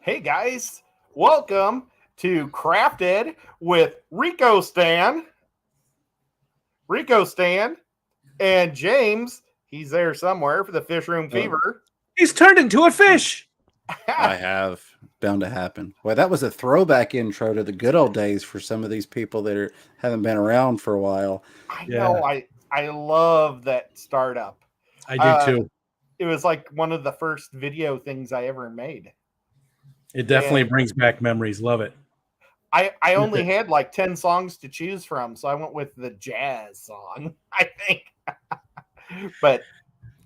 Hey guys, welcome to Crafted with Rico Stan, and James. He's there somewhere for the Fish Room Oh, Fever. He's turned into a yeah, fish. I have. Bound to happen. Well, that was a throwback intro to the good old days for some of these people that haven't been around for a while. I Yeah, know. I love that startup. I do Uh, too. it was like one of the first video things I ever made, It and definitely brings back memories. Love it. I only had like 10 songs to choose from, so I went with the jazz song. I think, but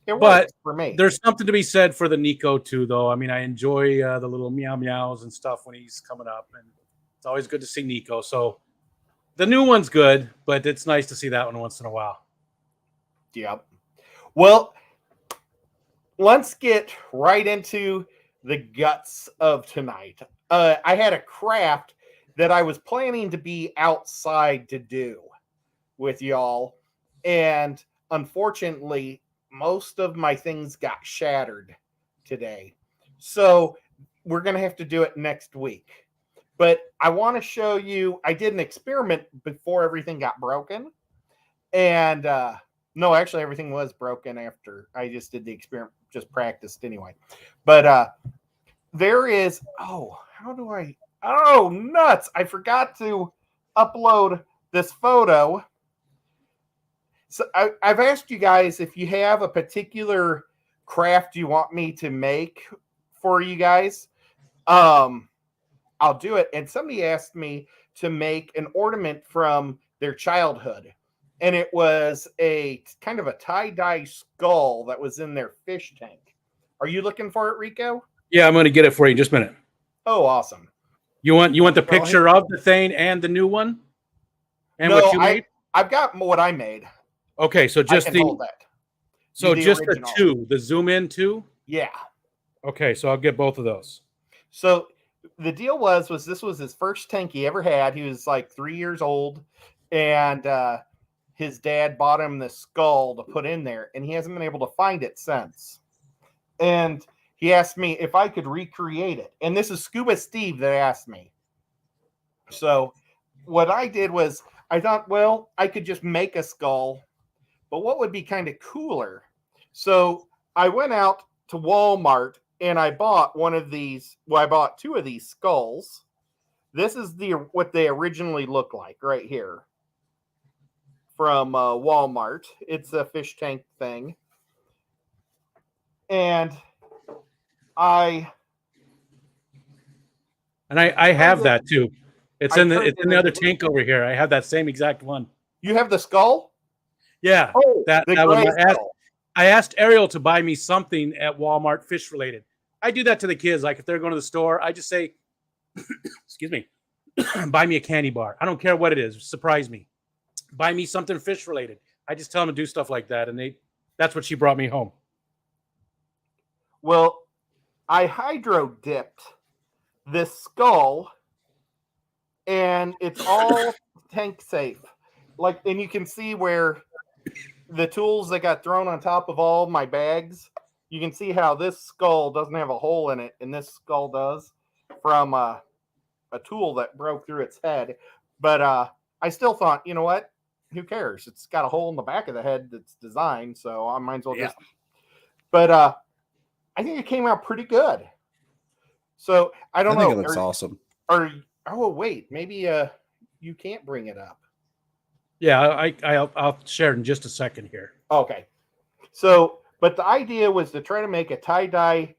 it But works for me. there's something to be said for the Nico too, though. I mean, I enjoy the little meow meows and stuff when he's coming up, and it's always good to see Nico. So the new one's good, but it's nice to see that one once in a while. Yep. Well, let's get right into the guts of tonight. I had a craft that I was planning to be outside to do with y'all, and unfortunately, most of my things got shattered today. So we're going to have to do it next week. But I want to show you, I did an experiment before everything got broken. And no, actually, everything was broken after I just did the experiment, just practiced anyway. But there is, how do I, oh, nuts. I forgot to upload this photo. So I've asked you guys if you have a particular craft you want me to make for you guys. I'll do it. And somebody asked me to make an ornament from their childhood. And it was a kind of a tie-dye skull that was in their fish tank. Are you looking for it, Rico? Yeah, I'm going to get it for you in just a minute. Oh, awesome. You want the Well, picture of the thing and the new one and what no, you made? I've got what I made. Okay, so I just can hold that. The just the original. two, the zoom in two. Yeah. Okay, so I'll get both of those. So the deal was this was his first tank he ever had. He was like 3 years old, and his dad bought him this skull to put in there, and he hasn't been able to find it since. And he asked me if I could recreate it. And this is Scuba Steve that asked me. So what I did was I thought, well, I could just make a skull, but what would be kind of cooler? So I went out to Walmart and I bought one of these. Well, I bought two of these skulls. This is what they originally look like right here from Walmart. It's a fish tank thing, and I I have turned it. that too. It's I in the turned it's it in the other into. tank over here. I have that same exact one. You have the skull? Yeah, Oh, that the that one. gray skull. I asked Ariel to buy me something at Walmart fish related. I do that to the kids. Like if they're going to the store, I just say, "Excuse me, buy me a candy bar. I don't care what it is. Surprise me. Buy me something fish related." I just tell them to do stuff like that, and that's what she brought me home. Well, I hydro dipped this skull, and it's all tank safe. And you can see where the tools that got thrown on top of all my bags. You can see how this skull doesn't have a hole in it, and this skull does from a tool that broke through its head. But I still thought, you know what? Who cares? It's got a hole in the back of the head that's designed, so I might as well just. But I think it came out pretty good. So I don't I think know. it looks awesome. Oh wait, maybe you can't bring it up. Yeah, I'll share it in just a second here. Okay. So, but the idea was to try to make a tie-dye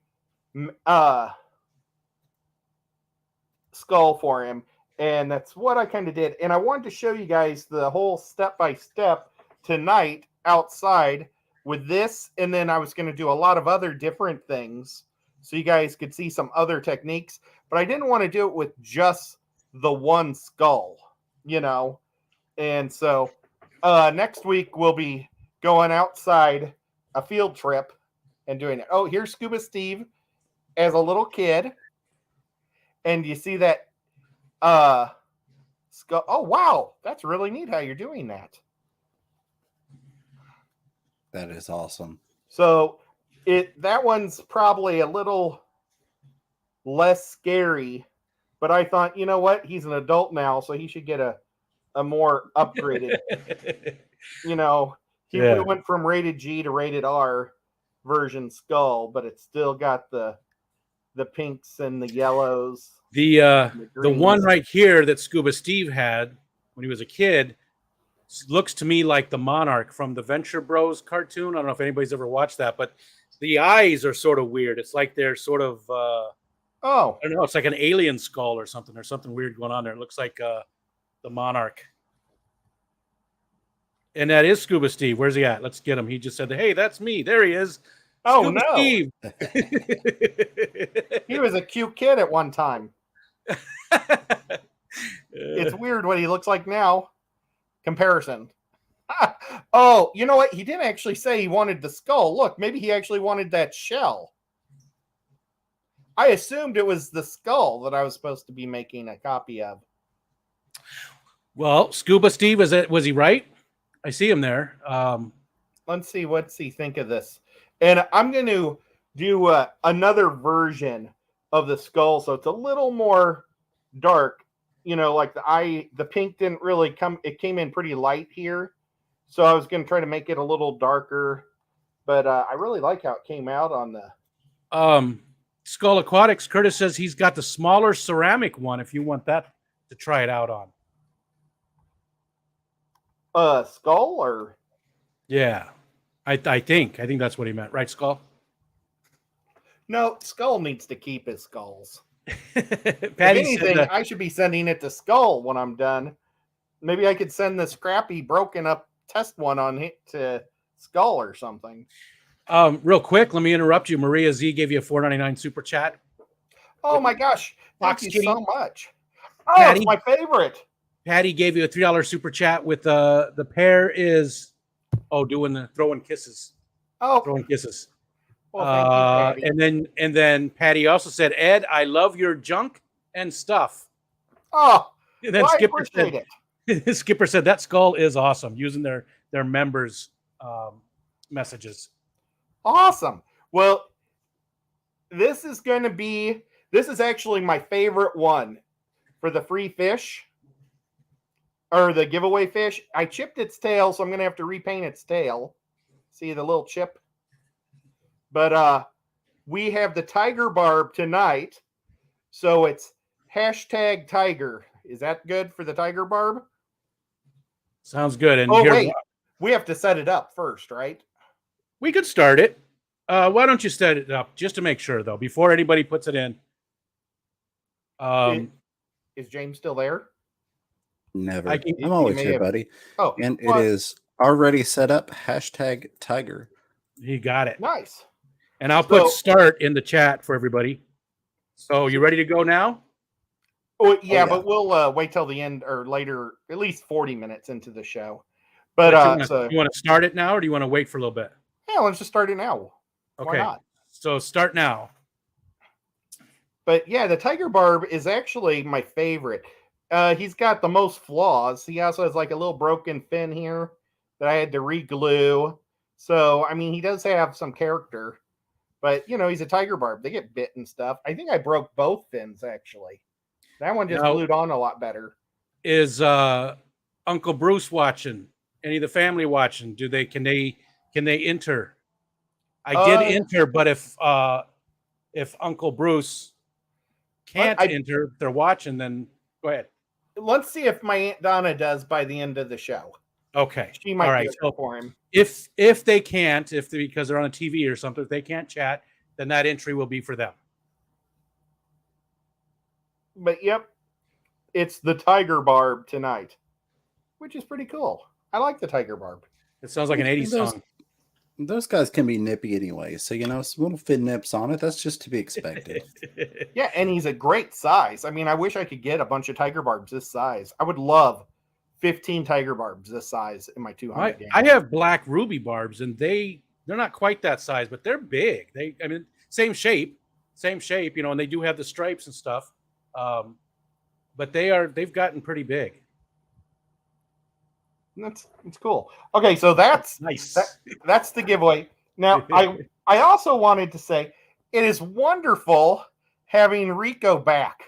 skull for him, and that's what I kind of did. And I wanted to show you guys the whole step-by-step tonight outside with this, and then I was going to do a lot of other different things so you guys could see some other techniques, but I didn't want to do it with just the one skull, you know. And so next week we'll be going outside a field trip and doing it. Oh, here's Scuba Steve as a little kid. And you see that skull. Oh, wow. That's really neat how you're doing that. That is awesome. So that one's probably a little less scary. But I thought, you know what? He's an adult now, so he should get a more upgraded. You know, we Yeah. went from rated G to rated R version skull, but it's still got the pinks and the yellows. The The one greens. right here that Scuba Steve had when he was a kid looks to me like the Monarch from the Venture Bros cartoon. I don't know if anybody's ever watched that, but the eyes are sort of weird. It's like they're sort of Oh, I don't know. It's like an alien skull or something. There's something weird going on there. It looks like the Monarch. And that is Scuba Steve. Where's he at? Let's get him. He just said, "Hey, that's me." There he is. oh Scuba no! Steve. He was a cute kid at one time. It's weird what he looks like now. Comparison. Oh, you know what? He didn't actually say he wanted the skull. Look, maybe he actually wanted that shell. I assumed it was the skull that I was supposed to be making a copy of. Well, Scuba Steve, was he right? I see him there. Let's see, what's he think of this? And I'm going to do another version of the skull, so it's a little more dark. You know, like the pink didn't really come. It came in pretty light here, so I was going to try to make it a little darker. But I really like how it came out on the. Skull Aquatics. Curtis says he's got the smaller ceramic one. If you want that to try it out on. Skull or Yeah, I think that's what he meant, right, Skull? no, Skull needs to keep his skulls. If Patty anything, said I should be sending it to Skull when I'm done. Maybe I could send the scrappy, broken up test one on it to Skull or something. real quick, let me interrupt you. Maria Z gave you a $4.99 super chat. Oh my gosh! Fox Thank you Kitty. so much. Oh, Patty. it's my favorite. Patty gave you a $3 super chat with the pair is doing the throwing kisses. Oh, Throwing kisses. well, thank you, Patty. And then Patty also said, Ed, I love your junk and stuff. Oh, And then well, I Skipper appreciate said, it. Skipper said that skull is awesome, using their members' messages. Awesome. Well, this is actually my favorite one for the free fish or the giveaway fish. I chipped its tail, so I'm going to have to repaint its tail. See the little chip? But we have the tiger barb tonight. So it's #tiger. Is that good for the tiger barb? Sounds good. And wait. We have to set it up first, right? We could start it. Why don't you set it up just to make sure, though, before anybody puts it in? Is James still there? Never. I'm always here, buddy. Oh, and it is already set up. #tiger. You got it. Nice. And I'll put start in the chat for everybody. So you ready to go now? Oh, yeah, but we'll wait till the end or later, at least 40 minutes into the show. But you want to start it now, or do you want to wait for a little bit? Yeah, let's just start it now. Okay. Why not? So start now. But yeah, the tiger barb is actually my favorite. He's got the most flaws. He also has like a little broken fin here that I had to re-glue. So, I mean, he does have some character. But, you know, he's a tiger barb. They get bit and stuff. I think I broke both fins, actually. That one just glued on a lot better. Is Uncle Bruce watching? Any of the family watching? Can they enter? I did enter, but if Uncle Bruce can't enter, if they're watching, then go ahead. Let's see if my Aunt Donna does by the end of the show. Okay. She might be there for him. If they can't, because they're on a TV or something, if they can't chat, then that entry will be for them. But yep, it's the tiger barb tonight, which is pretty cool. I like the tiger barb. It sounds like an 80s song. Those guys can be nippy anyway. So, you know, some little fin nips on it. That's just to be expected. Yeah, and he's a great size. I mean, I wish I could get a bunch of tiger barbs this size. I would love 15 tiger barbs this size in my 200 game. I have black ruby barbs, and they're not quite that size, but they're big. Same shape, you know, and they do have the stripes and stuff. But they've gotten pretty big. It's cool. Okay, so that's nice. That's the giveaway. Now, I also wanted to say it is wonderful having Rico back.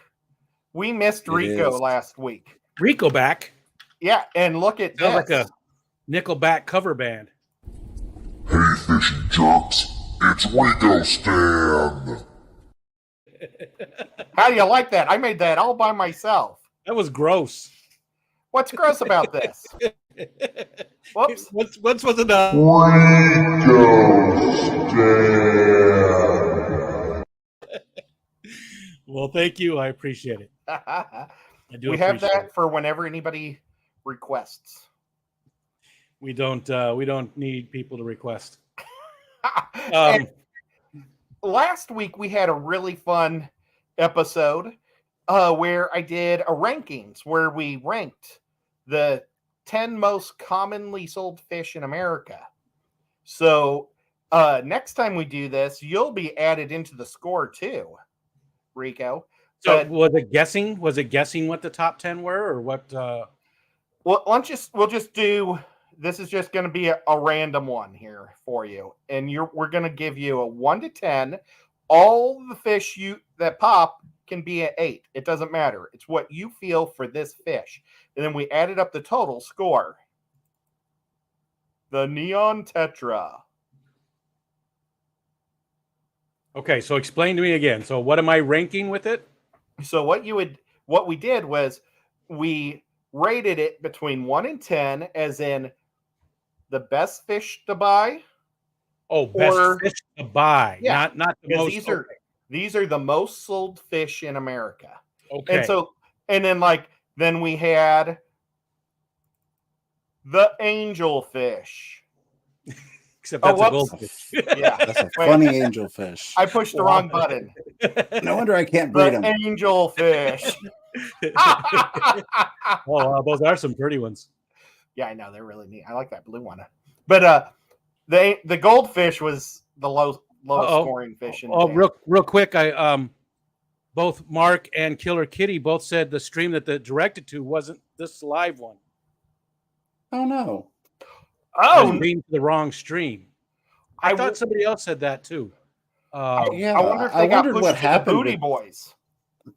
We missed It Rico is. last week. Rico back. Yeah, and look at Sounds like this. a Nickelback cover band. Hey, fishing jerks, it's Rico Stan. How do you like that? I made that all by myself. That was gross. What's gross about this? Whoops. What's was it? Rico Stan. Well, thank you. I appreciate it. I do. We have appreciate that it. for whenever anybody requests. We don't need people to request. And last week we had a really fun episode where I did a rankings where we ranked the 10 most commonly sold fish in America. So next time we do this, you'll be added into the score too, Rico. So But, was it guessing? Was it guessing what the top 10 were, or what? well, we'll just do. This is just going to be a random one here for you, and we're going to give you a 1 to 10. All the fish that pop can be an 8. It doesn't matter. It's what you feel for this fish, and then we added up the total score. The neon tetra. Okay, so explain to me again. So what am I ranking with it? So what we did was we rated it between 1 and 10, as in the best fish to buy. Oh, best Or- fish to buy, Yeah, not the Because most. these are the most sold fish in America. Okay. And then we had the angelfish. Except that's a whoops. goldfish. Yeah, That's a Wait. funny angelfish. I pushed the wrong button. No wonder I can't breed The them. angelfish. Oh, those are some pretty ones. Yeah, I know, they're really neat. I like that blue one. But the goldfish was the lowest scoring fish in the Oh, tank. real quick, I both Mark and Killer Kitty both said the stream that they directed to wasn't this live one. Oh no. I was Oh, reading to the wrong stream. I thought somebody else said that too. Yeah, I wonder if they got wondered pushed what to the happened booty with- boys.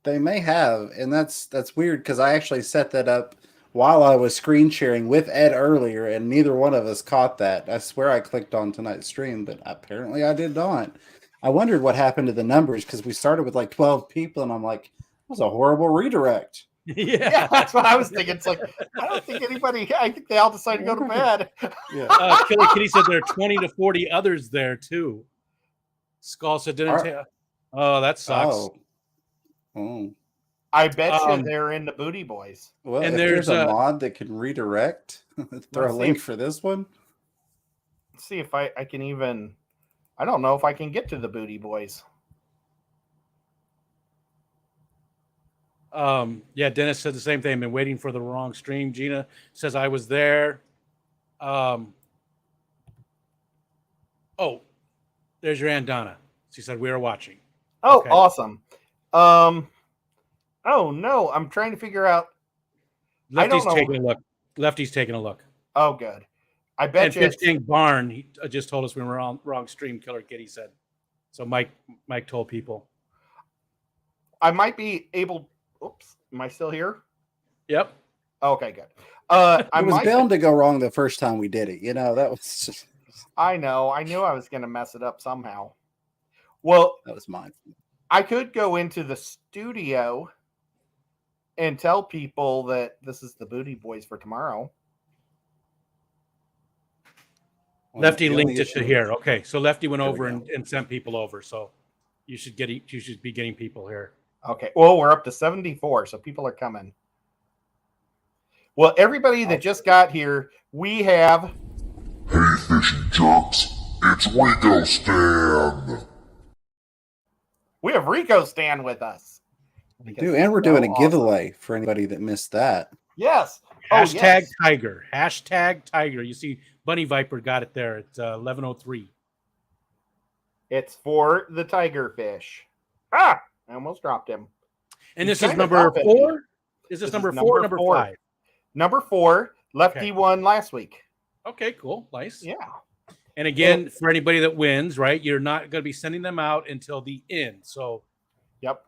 They may have, and that's weird because I actually set that up while I was screen sharing with Ed earlier, and neither one of us caught that. I swear I clicked on tonight's stream, but apparently I did not. I wondered what happened to the numbers because we started with like 12 people, and I'm like, that was a horrible redirect. Yeah, that's what I was thinking. It's like, I don't think anybody, I think they all decided to go to bed. Yeah. Killer Kitty said there are 20 to 40 others there too. Skull said didn't. Oh, that sucks. Oh. I bet you they're in the booty boys. Well, And if there's there's a a- mod that can redirect, throw a Let's link see. for this one. Let's see if I can even, I don't know if I can get to the booty boys. Yeah, Dennis said the same thing. Been waiting for the wrong stream. Gina says I was there. Oh, there's your Aunt Donna. She said we were watching. Oh, Okay. awesome. Oh no, I'm trying to figure out. I don't Lefty's know. taking a look. Lefty's taking a look. Oh, good. I bet And you. Fish Tank Barn, he just told us we were on wrong stream. Killer Kitty said. So Mike told people. I might be able. Oops, am I still here? Yep. Okay, good. I It was might. bound to go wrong the first time we did it. You know, that was just, I know. I knew I was going to mess it up somehow. Well, that was mine. I could go into the studio and tell people that this is the booty boys for tomorrow. Lefty The only linked it to issue- here. Okay, so Lefty went There we over go. and sent people over. So you should be getting people here. Okay. Well, we're up to 74, so people are coming. Well, everybody that just got here, we have. Hey, fishing jerks, it's Rico Stan. We have Rico Stan with us. We Because do, and we're he's so doing a awesome. giveaway for anybody that missed that. Yes. Hashtag yes. Tiger. Hashtag Tiger. You see, Bunny Viper got it there. It's 11:03. It's for the tiger fish. Ah, I almost dropped him. And He's this is kinda number bumping. 4. Is this This is number 4 or number number 4. 5? Number 4, Lefty Okay. won last week. Okay, cool. Nice. Yeah. And again, for anybody that wins, right, you're not going to be sending them out until the end. So Yep.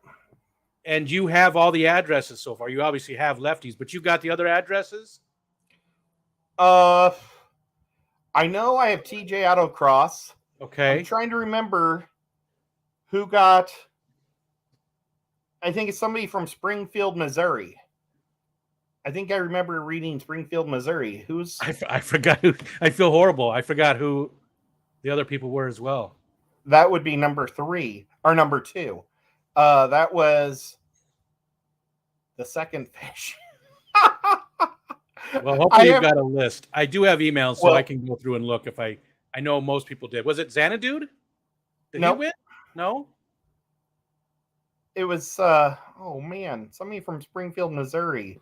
And you have all the addresses so far. You obviously have lefties, but you got the other addresses? I know I have TJ Autocross. Okay. I'm trying to remember who got. I think it's somebody from Springfield, Missouri. I think I remember reading Springfield, Missouri. Who's I forgot who. I feel horrible. I forgot who the other people were as well. that? Would be number 3 or number 2. That was the second fish. Well, I hopefully you've have, got a list. I do have emails, so Well- I can go through and look if I know most people did. Was it Xanadude? Did he Nope. win? No? It was oh man, somebody from Springfield, Missouri.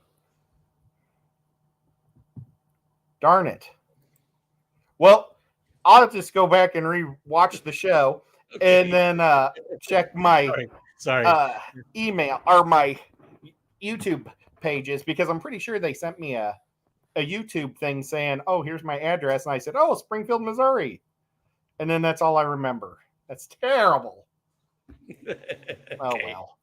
Darn it. Well, I'll just go back and re-watch the show and then check my Sorry. email or my YouTube pages because I'm pretty sure they sent me a YouTube thing saying, "Oh, here's my address," and I said, "Oh, Springfield, Missouri," and then that's all I remember. That's terrible. Oh Okay. well.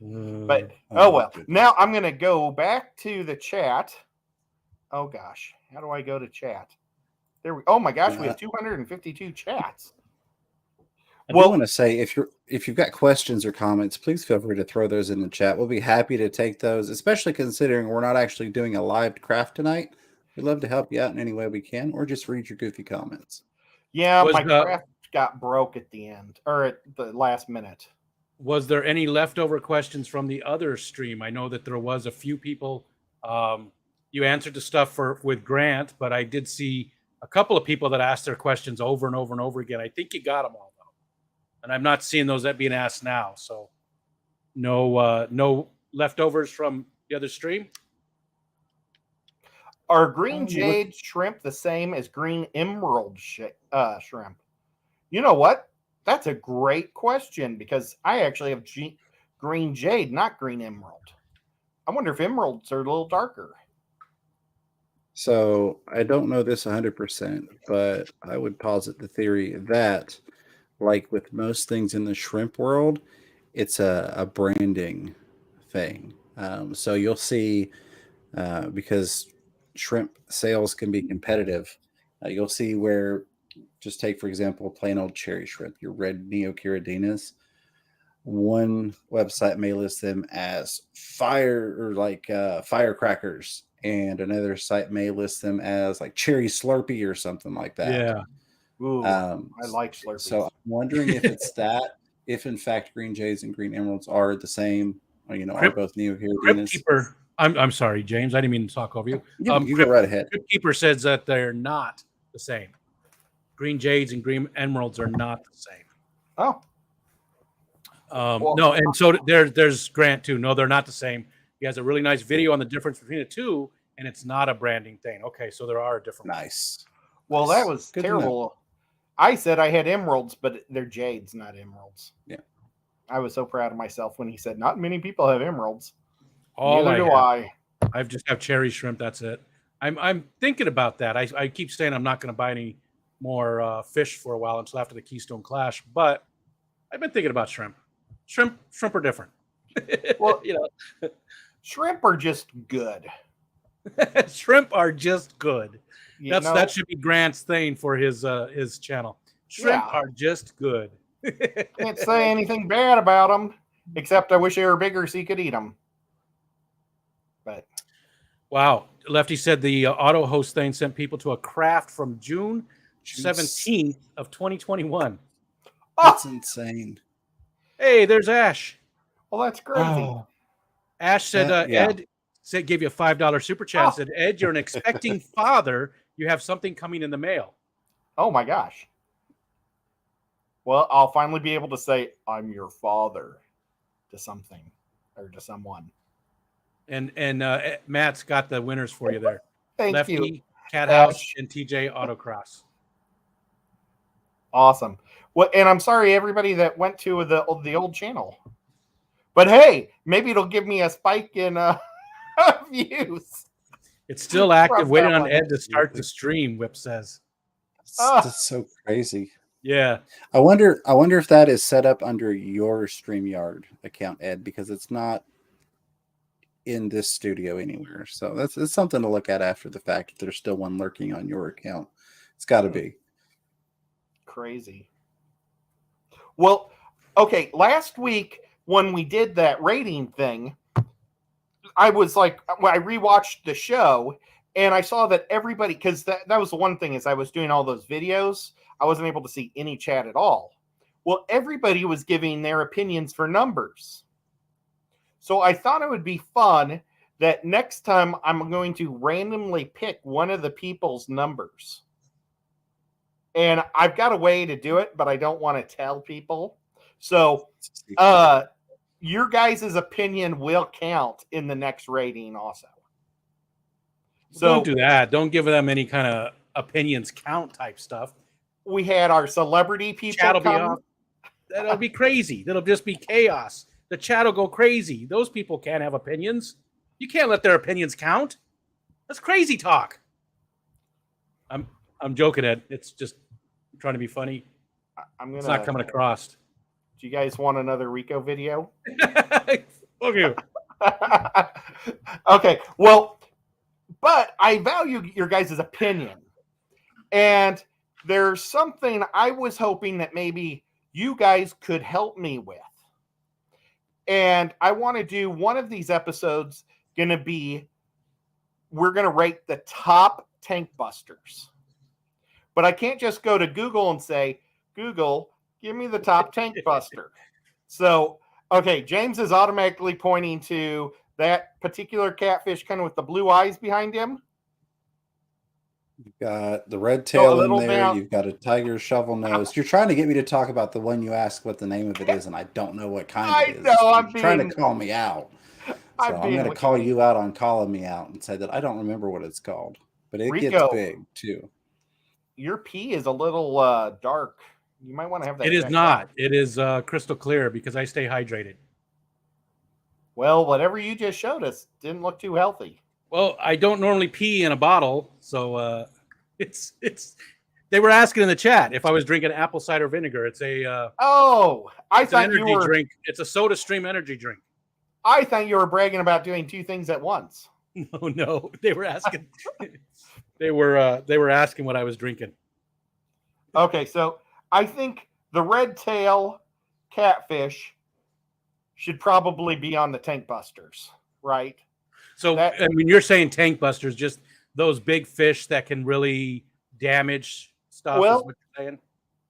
But oh well. Now I'm gonna go back to the chat. Oh gosh, how do I go to chat? There we. Oh my gosh, we have 252 chats. I do want to say if you've got questions or comments, please feel free to throw those in the chat. We'll be happy to take those, especially considering we're not actually doing a live craft tonight. We'd love to help you out in any way we can, or just read your goofy comments. Yeah, my craft got broke at the end or at the last minute. Was there any leftover questions from the other stream? I know that there was a few people. You answered the stuff with Grant, but I did see a couple of people that asked their questions over and over and over again. I think you got them all though, and I'm not seeing those that being asked now. So no leftovers from the other stream. Are green jade shrimp the same as green emerald shrimp? You know what? That's a great question because I actually have green jade, not green emerald. I wonder if emeralds are a little darker. So I don't know this 100%, but I would posit the theory that, like with most things in the shrimp world, it's a branding thing. So you'll see, because shrimp sales can be competitive, you'll see where, just take for example, plain old cherry shrimp, your red Neochiridinas. One website may list them as fire or like firecrackers, and another site may list them as like cherry Slurpee or something like that. Yeah. Ooh, I like Slurpees. So I'm wondering if it's that, if in fact green jades and green emeralds are the same, or are both Neochiridinas. Keeper, I'm sorry, James. I didn't mean to talk over you. You go right ahead. Crypt Keeper says that they're not the same. Green jades and green emeralds are not the same. Oh. No, and so there's Grant too. No, they're not the same. He has a really nice video on the difference between the two, and it's not a branding thing. Okay, so there are a different. Nice. Well, that was terrible. I said I had emeralds, but they're jades, not emeralds. Yeah. I was so proud of myself when he said, "Not many people have emeralds." Neither do I. I just have cherry shrimp. That's it. I'm thinking about that. I keep saying I'm not going to buy any more fish for a while until after the Keystone Clash, but I've been thinking about shrimp. Shrimp are different. Well, shrimp are just good. Shrimp are just good. That should be Grant's thing for his channel. Shrimp are just good. Can't say anything bad about them, except I wish they were bigger so you could eat them. But wow, Lefty said the auto host thing sent people to a craft from June 17th of 2021. That's insane. Hey, there's Ash. Well, that's crazy. Oh. Ash said, Ed gave you a $5 super chat and said, Ed, you're an expecting father. You have something coming in the mail. Oh my gosh. Well, I'll finally be able to say I'm your father to something or to someone. And Matt's got the winners for you there. Thank Lefty, you. Cat House, and TJ Autocross. Awesome. Well, and I'm sorry everybody that went to the old channel. But hey, maybe it'll give me a spike in views. It's still active, waiting on Ed to start the stream, Whip says. That's so crazy. Yeah. I wonder if that is set up under your StreamYard account, Ed, because it's not in this studio anywhere. So it's something to look at after the fact. If there's still one lurking on your account, it's got to be Crazy. Well, okay, last week when we did that rating thing, I was like, I rewatched the show and I saw that everybody, because that was the one thing is I was doing all those videos, I wasn't able to see any chat at all. Well, everybody was giving their opinions for numbers. So I thought it would be fun that next time I'm going to randomly pick one of the people's numbers. And I've got a way to do it, but I don't want to tell people. So your guys' opinion will count in the next rating also. So don't do that. Don't give them any kind of opinions count type stuff. We had our celebrity people Chat will be come. off. That'll be crazy. That'll just be chaos. The chat will go crazy. Those people can't have opinions. You can't let their opinions count. That's crazy talk. I'm joking, Ed. It's just trying to be funny. It's not coming across. Do you guys want another Rico video? Fuck you. Okay, well, but I value your guys' opinion. And there's something I was hoping that maybe you guys could help me with. And I want to do one of these episodes we're going to rate the top tank busters. But I can't just go to Google and say, Google, give me the top tank buster. So, okay, James is automatically pointing to that particular catfish kind of with the blue eyes behind him. You've got the red tail in there. Down. You've got a tiger shovel nose. You're trying to get me to talk about the one you asked what the name of it is, and I don't know what kind it is. You're trying to call me out. So I'm going to call you out on calling me out and say that I don't remember what it's called. But it gets big, too. Your pee is a little dark. You might want to have that. It is not. It is crystal clear because I stay hydrated. Well, whatever you just showed us didn't look too healthy. Well, I don't normally pee in a bottle, so it's. They were asking in the chat if I was drinking apple cider vinegar. It's a. I thought an energy drink. It's a Soda Stream energy drink. I thought you were bragging about doing two things at once. No, they were asking. they were asking what I was drinking. Okay, so I think the red tail catfish should probably be on the tank busters, right? So, I mean, you're saying tank busters, just those big fish that can really damage stuff. Well, is what you're saying?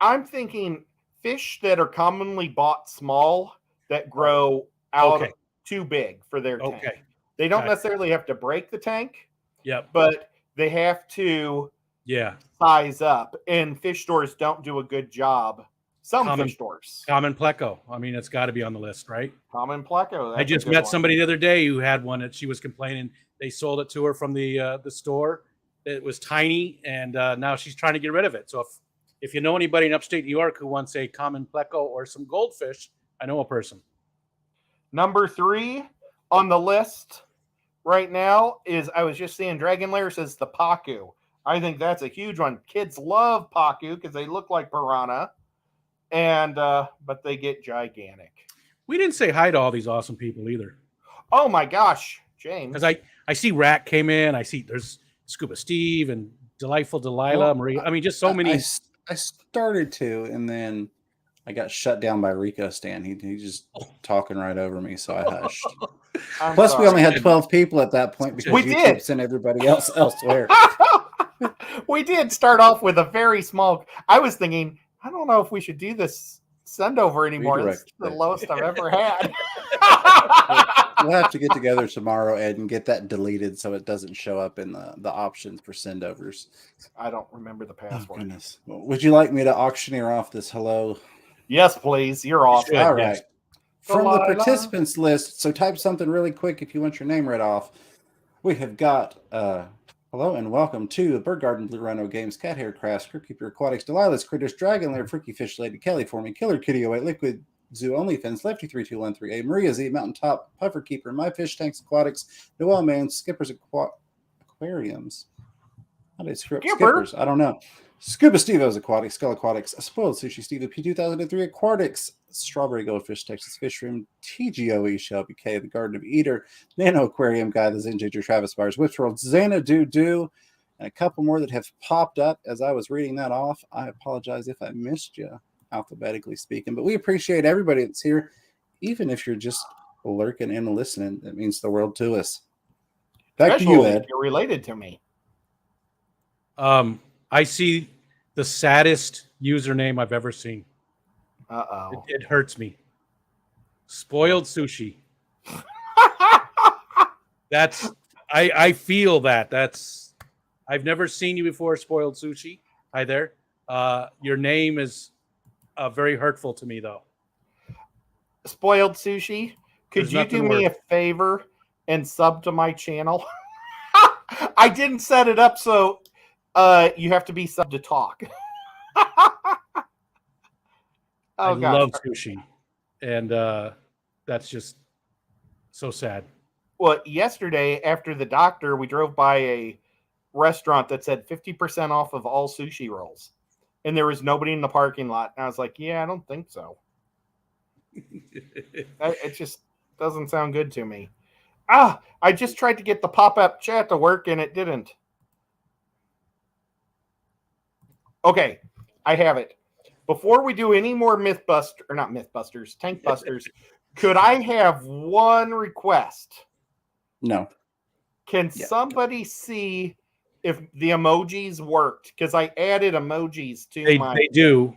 I'm thinking fish that are commonly bought small that grow out too big for their tank. They don't necessarily have to break the tank. Yep. But they have to size up. And fish stores don't do a good job. Fish stores. Common pleco. I mean, it's got to be on the list, right? Common pleco. I just met somebody the other day who had one that she was complaining. They sold it to her from the store. It was tiny, and now she's trying to get rid of it. So if you know anybody in upstate New York who wants a common pleco or some goldfish, I know a person. Number 3 on the list right now is, I was just seeing Dragon Lair says the pacu. I think that's a huge one. Kids love pacu because they look like piranha. And but they get gigantic. We didn't say hi to all these awesome people either. Oh my gosh, James! Because I see Rat came in. I see there's Scuba Steve and Delightful Delilah, Maria. I mean, just so many. I started to, and then I got shut down by Rico Stan. He just talking right over me, so I hushed. Plus, we only had 12 people at that point because YouTube sent everybody else elsewhere. We did start off with a very small. I was thinking, I don't know if we should do this send over anymore. It's the lowest I've ever had. We'll have to get together tomorrow, Ed, and get that deleted so it doesn't show up in the options for send overs. I don't remember the password. Oh, goodness. Well, would you like me to auctioneer off this hello? Yes, please. You're awesome. All right. Yes. From the participants list, so type something really quick if you want your name read off. We have got hello and welcome to the Bird Garden, Blue Rhino Games, Cat Hair Crafts, Keeper Aquatics, Delilah's Critters, Dragon Lair, Freaky Fish Lady, Kelly for me, Killer Kitty 08, Liquid Zoo OnlyFans, Lefty3213A, Maria Z, Mountaintop, Puffer Keeper, My Fish Tanks Aquatics, Noel Man, Skippers Aquariums. How did I screw up Skippers? I don't know. Scuba Stevo's Aquatics, Skull Aquatics, Spoiled Sushi Steve, P2003 Aquatics, Strawberry Goldfish, Texas Fish Room, TGOE, Shelby K, The Garden of Eater, Nano Aquarium Guy, The Zen Ginger, Travis Bars, Whips World, Xana Doo, and a couple more that have popped up as I was reading that off. I apologize if I missed you, alphabetically speaking, but we appreciate everybody that's here, even if you're just lurking and listening. That means the world to us. Back to you, Especially if Ed. you're related to me. I see the saddest username I've ever seen. Uh-oh. It hurts me. Spoiled sushi. That's I feel that. That's I've never seen you before, Spoiled Sushi. Hi there. Your name is very hurtful to me, though. Spoiled Sushi, could There's you do nothing me worse. a favor and sub to my channel? I didn't set it up so you have to be sub to talk. I Oh gosh. love sushi, and that's just so sad. Well, yesterday after the doctor, we drove by a restaurant that said 50% off of all sushi rolls. And there was nobody in the parking lot. And I was like, yeah, I don't think so. It just doesn't sound good to me. I just tried to get the pop-up chat to work and it didn't. Okay, I have it. Before we do any more tank busters, could I have one request? No. Can somebody see if the emojis worked? Because I added emojis to They do.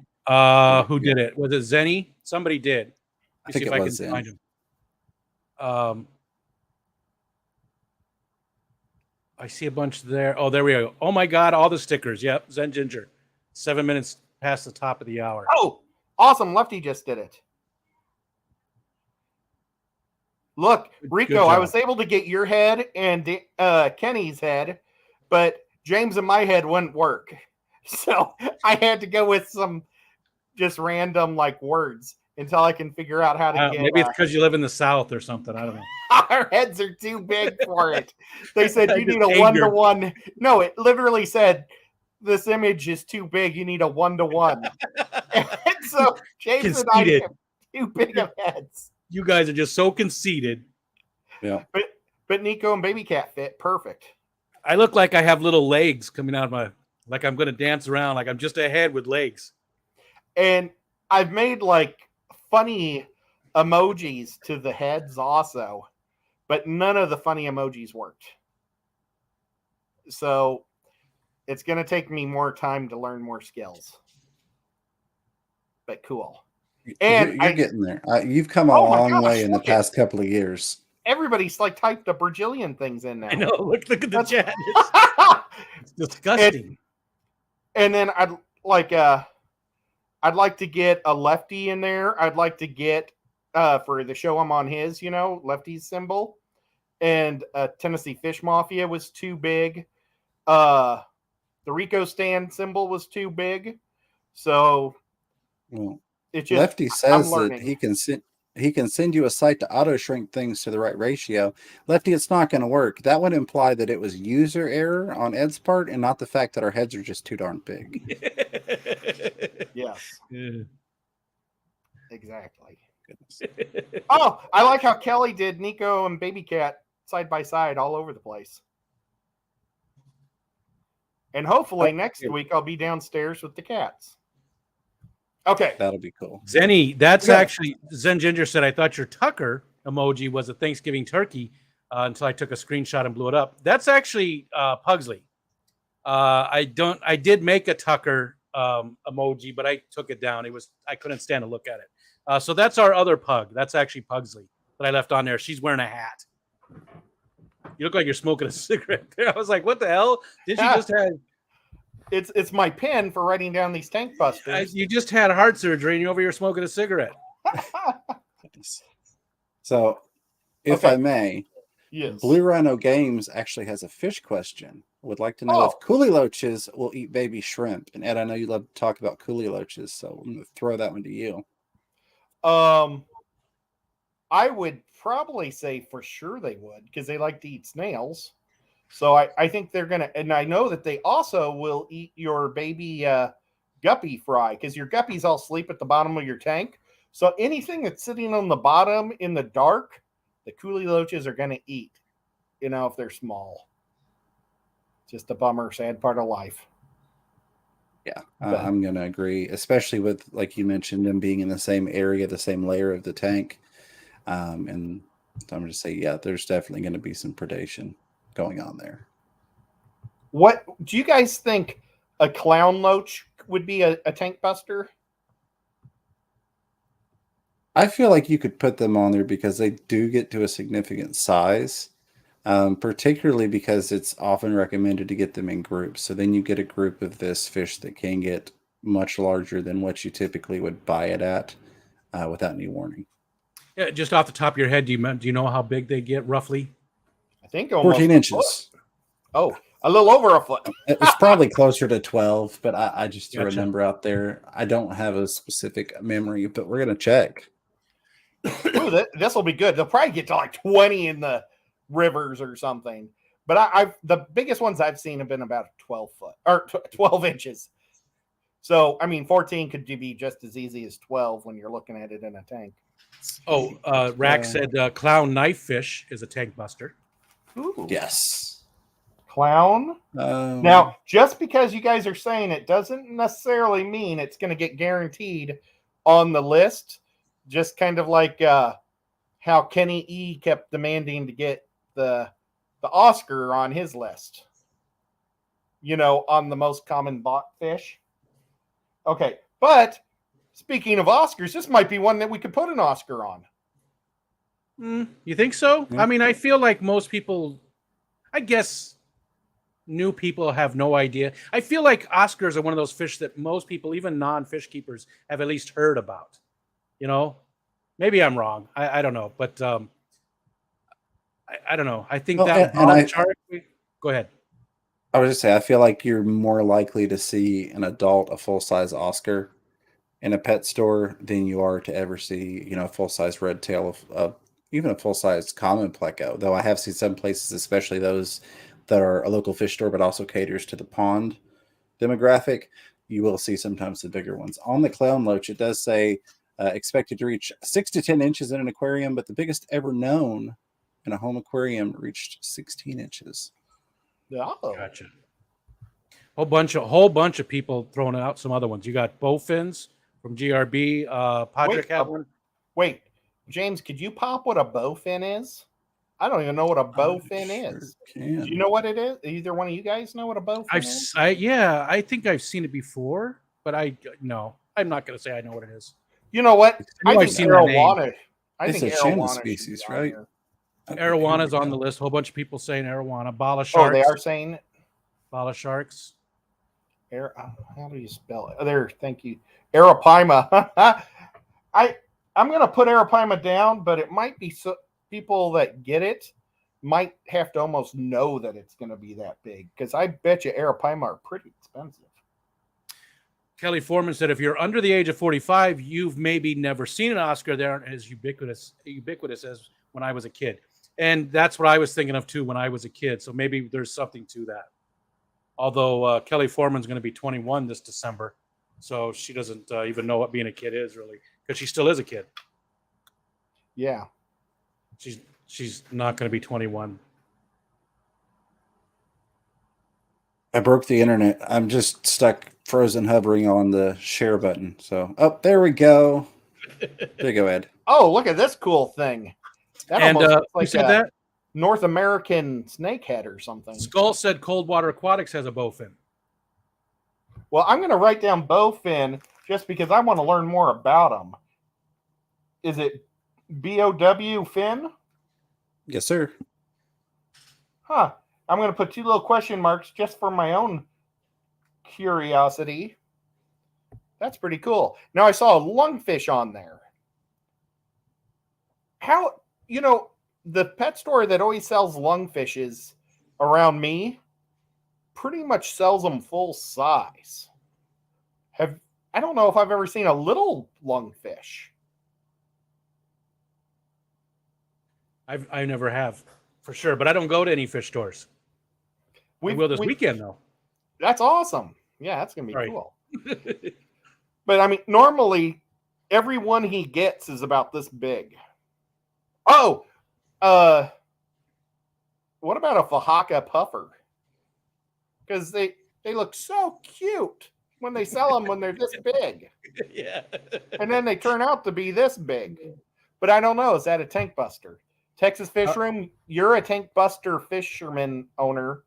Who did it? Was it Zenny? Somebody did. I think it was Zen. Find him. I see a bunch there. Oh, there we go. Oh my God, all the stickers. Yep, Zen Ginger. 7 minutes past the top of the hour. Oh, awesome. Lefty just did it. Look, Rico, I was able to get your head and Kenny's head, but James and my head wouldn't work. So I had to go with some just random like words until I can figure out how to get. Maybe it's because you live in the South or something. I don't know. Our heads are too big for it. They said you need a 1-to-1. No, it literally said this image is too big. You need a 1-to-1. And so James and I have too big of heads. You guys are just so conceited. Yeah. But Nico and Baby Cat fit perfect. I look like I have little legs coming out of my, like I'm going to dance around, like I'm just a head with legs. And I've made like funny emojis to the heads also, but none of the funny emojis worked. So it's going to take me more time to learn more skills. But cool. And you're getting there. You've come a long way in the past couple of years. Everybody's like typed a bajillion things in now. I know. Look at the chat. It's disgusting. And then I'd like to get a Lefty in there. I'd like to get for the show I'm on his, Lefty's symbol. And Tennessee Fish Mafia was too big. The Rico Stand symbol was too big. So it's just, Lefty says that he can send you a site to auto shrink things to the right ratio. Lefty, it's not going to work. That would imply that it was user error on Ed's part and not the fact that our heads are just too darn big. Yes. Yeah. Exactly. Goodness. Oh, I like how Kelly did Nico and Baby Cat side by side all over the place. And hopefully next week I'll be downstairs with the cats. Okay. That'll be cool. Zenny, that's actually, Zen Ginger said, I thought your Tucker emoji was a Thanksgiving turkey until I took a screenshot and blew it up. That's actually Pugsley. I did make a Tucker emoji, but I took it down. I couldn't stand to look at it. So that's our other pug. That's actually Pugsley that I left on there. She's wearing a hat. You look like you're smoking a cigarette there. I was like, what the hell? Did you just have... It's my pen for writing down these tank busters. You just had heart surgery and you're over here smoking a cigarette. So, if I may, yes. Blue Rhino Games actually has a fish question. Would like to know if coolie loaches will eat baby shrimp. And Ed, I know you love to talk about coolie loaches, so I'm going to throw that one to you. I would probably say for sure they would because they like to eat snails. So I think they're gonna, and I know that they also will eat your baby guppy fry because your guppies all sleep at the bottom of your tank. So anything that's sitting on the bottom in the dark, the coolie loaches are gonna eat. If they're small. Just a bummer, sad part of life. Yeah, But- I'm going to agree, especially with, like you mentioned, them being in the same area, the same layer of the tank. And so I'm going to say, yeah, there's definitely going to be some predation going on there. What do you guys think a clown loach would be a tank buster? I feel like you could put them on there because they do get to a significant size, particularly because it's often recommended to get them in groups. So then you get a group of this fish that can get much larger than what you typically would buy it at without any warning. Yeah, just off the top of your head, do you know how big they get roughly? I think almost 14 a inches. foot. Oh, a little over a foot. It's probably closer to 12, but I just threw Gotcha. a number out there. I don't have a specific memory, but we're going to check. Ooh, this will be good. They'll probably get to like 20 in the rivers or something. But I've the biggest ones I've seen have been about 12 foot or 12 inches. So, I mean, 14 could be just as easy as 12 when you're looking at it in a tank. Oh, Rack said clown knife fish is a tank buster. Ooh. Yes. Clown. Um, Now, just because you guys are saying it doesn't necessarily mean it's going to get guaranteed on the list. Just kind of like how Kenny E kept demanding to get the Oscar on his list. On the most common bought fish. Okay, but speaking of Oscars, this might be one that we could put an Oscar on. You think so? Yeah. I mean, I feel like most people, I guess new people have no idea. I feel like Oscars are one of those fish that most people, even non-fish keepers, have at least heard about. Maybe I'm wrong. I don't know, but I don't know. I think Well, that and I- chart. Go ahead. I would just say I feel like you're more likely to see an adult a full size Oscar in a pet store than you are to ever see, a full size red tail of even a full size common pleco. Though I have seen some places, especially those that are a local fish store, but also caters to the pond demographic, you will see sometimes the bigger ones. On the clown loach, it does say expected to reach 6 to 10 inches in an aquarium, but the biggest ever known in a home aquarium reached 16 inches. Oh. Gotcha. Whole bunch of people throwing out some other ones. You got bowfins from GRB. Podrick had one. Wait, James, could you pop what a bowfin is? I don't even know what a bowfin is. Can. Do you know what it is? Either one of you guys know what a bowfin is? I think I've seen it before, but no, I'm not going to say I know what it is. You know what? I know I I've think seen that name. arowana. I It's think a Shanna arowana species, should be on right? here. Arowana's on the list. A whole bunch of people saying arowana. Bala Oh, sharks. they are saying Bala sharks. how do you spell it? There, thank you. Arapaima. I'm going to put Arapaima down, but it might be people that get it might have to almost know that it's going to be that big because I bet you Arapaima are pretty expensive. Kelly Foreman said, if you're under the age of 45, you've maybe never seen an Oscar. They aren't as ubiquitous as when I was a kid. And that's what I was thinking of too when I was a kid. So maybe there's something to that. Although Kelly Foreman's going to be 21 this December. So she doesn't even know what being a kid is really, because she still is a kid. Yeah. She's not going to be 21. I broke the internet. I'm just stuck frozen hovering on the share button. So, there we go. There you go, Ed. Oh, look at this cool thing. That And almost looks who like said a that? North American snakehead or something. Skull said Coldwater Aquatics has a bowfin. Well, I'm going to write down bowfin just because I want to learn more about them. Is it BOW fin? Yes, sir. Huh. I'm going to put 2 little question marks just for my own curiosity. That's pretty cool. Now I saw a lungfish on there. How, the pet store that always sells lungfishes around me pretty much sells them full size. I don't know if I've ever seen a little lungfish. I never have, for sure, but I don't go to any fish stores. I will this weekend though. That's awesome. Yeah, that's gonna be Right. cool. But I mean, normally every one he gets is about this big. Oh, what about a Fahaka puffer? Because they look so cute when they sell them when they're this big, Yeah. and then they turn out to be this big. But I don't know. Is that a tank buster? Texas Fish Room, you're a tank buster fisherman owner.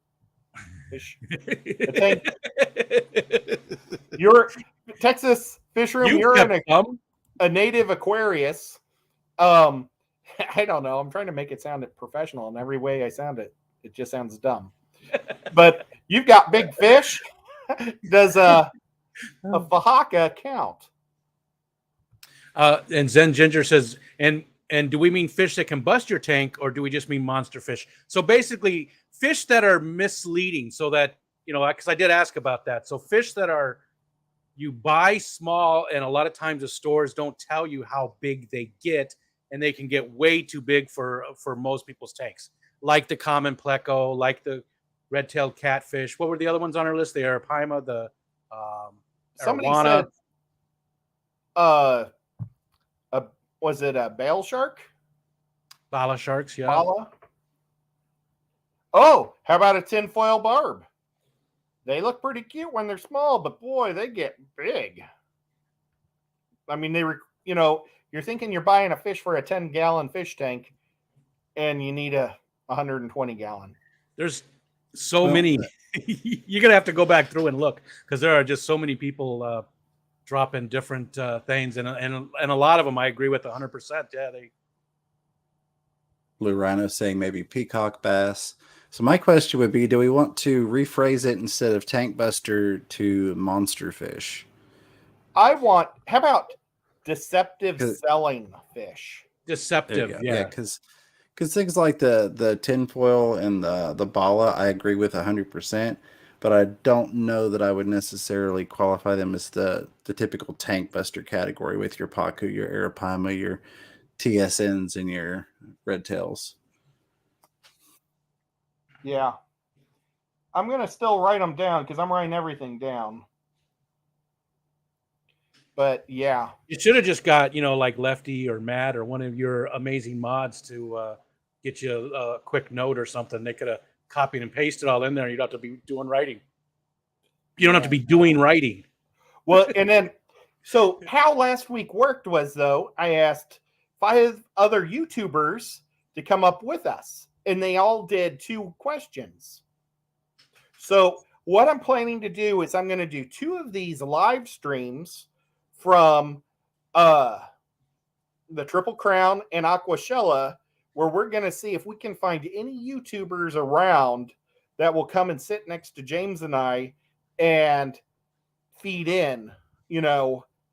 A tank. You're Texas Fish Room. You You're kept in some. a native Aquarius. I don't know. I'm trying to make it sound professional, and every way I sound it, it just sounds dumb. But you've got big fish. Does a Fahaka count? And Zen Ginger says, and do we mean fish that can bust your tank, or do we just mean monster fish? So basically, fish that are misleading, so that because I did ask about that. So fish that are you buy small, and a lot of times the stores don't tell you how big they get, and they can get way too big for most people's tanks, like the common pleco, like the red-tailed catfish. What were the other ones on our list? The arapaima, the Somebody arowana. said, was it a bale shark? Bala sharks, yeah. Bala? Oh, how about a tinfoil barb? They look pretty cute when they're small, but boy, they get big. I mean, you're thinking you're buying a fish for a 10-gallon fish tank, and you need a 120-gallon. There's so many. You're gonna have to go back through and look, because there are just so many people dropping different things, and a lot of them I agree with 100%. Yeah, they. Blue Rhino saying maybe peacock bass. So my question would be, do we want to rephrase it instead of tank buster to monster fish? How about deceptive selling fish? Deceptive, yeah. Because things like the tinfoil and the bala, I agree with 100%, but I don't know that I would necessarily qualify them as the typical tank buster category with your pacu, your arapaima, your TSNs, and your red tails. Yeah. I'm going to still write them down because I'm writing everything down. But yeah. You should have just got, like Lefty or Matt or one of your amazing mods to get you a quick note or something. They could have copied and pasted all in there. You don't have to be doing writing. You don't have to be doing writing. Well, and then, so how last week worked was, though, I asked 5 other YouTubers to come up with us, and they all did 2 questions. So what I'm planning to do is I'm going to do 2 of these live streams from the Triple Crown and Aquashella, where we're going to see if we can find any YouTubers around that will come and sit next to James and I and feed in,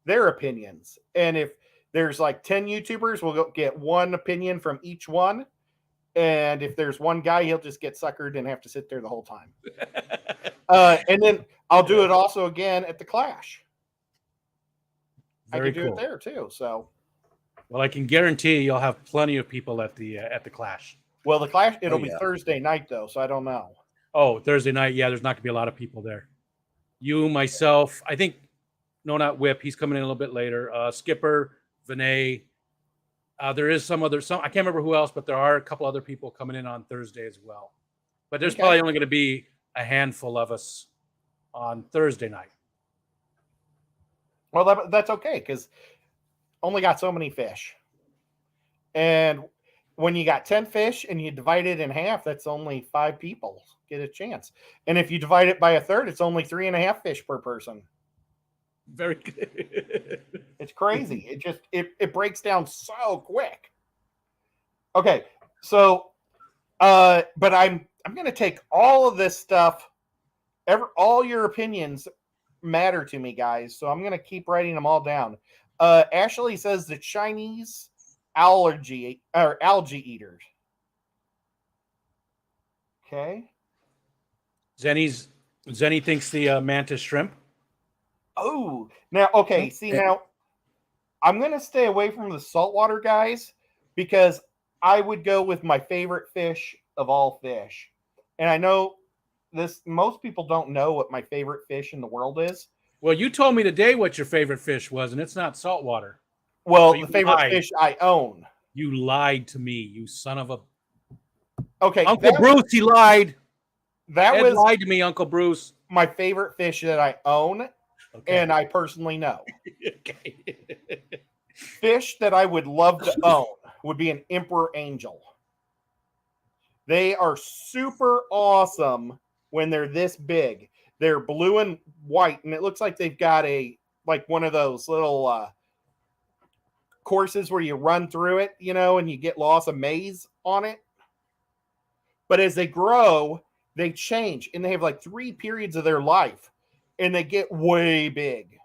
their opinions. And if there's like 10 YouTubers, we'll get one opinion from each one. And if there's one guy, he'll just get suckered and have to sit there the whole time. And then I'll do it also again at the Clash. Very I can do it there too. So, well, I can guarantee you'll have plenty of people at the Clash. Well, the Clash, it'll be Thursday night though, so I don't know. Oh, Thursday night, yeah. There's not gonna be a lot of people there. You, myself, I think. No, not Whip. He's coming in a little bit later. Skipper, Vinay. There is some. I can't remember who else, but there are a couple other people coming in on Thursday as well. But there's probably only going to be a handful of us on Thursday night. Well, that's okay because only got so many fish. And when you got 10 fish and you divide it in half, that's only 5 people get a chance. And if you divide it by a third, it's only 3.5 fish per person. Very good. It's crazy. It breaks down so quick. Okay, so but I'm going to take all of this stuff. All your opinions matter to me, guys. So I'm going to keep writing them all down. Ashley says the Chinese algae eaters. Okay. Zenny thinks the mantis shrimp. Oh, now, okay. See, now I'm going to stay away from the saltwater guys because I would go with my favorite fish of all fish. And I know most people don't know what my favorite fish in the world is. Well, you told me today what your favorite fish was, and it's not saltwater. Well, So you the favorite lied. fish I own. You lied to me, you son of a Okay, Uncle Bruce. He lied. that Ed was lied to me, Uncle Bruce. my favorite fish that I own, Okay. and I personally know. Okay. Fish that I would love to own would be an emperor angel. They are super awesome when they're this big. They're blue and white, and it looks like they've got one of those little courses where you run through it, and you get lost, a maze on it. But as they grow, they change, and they have like 3 periods of their life, and they get way big.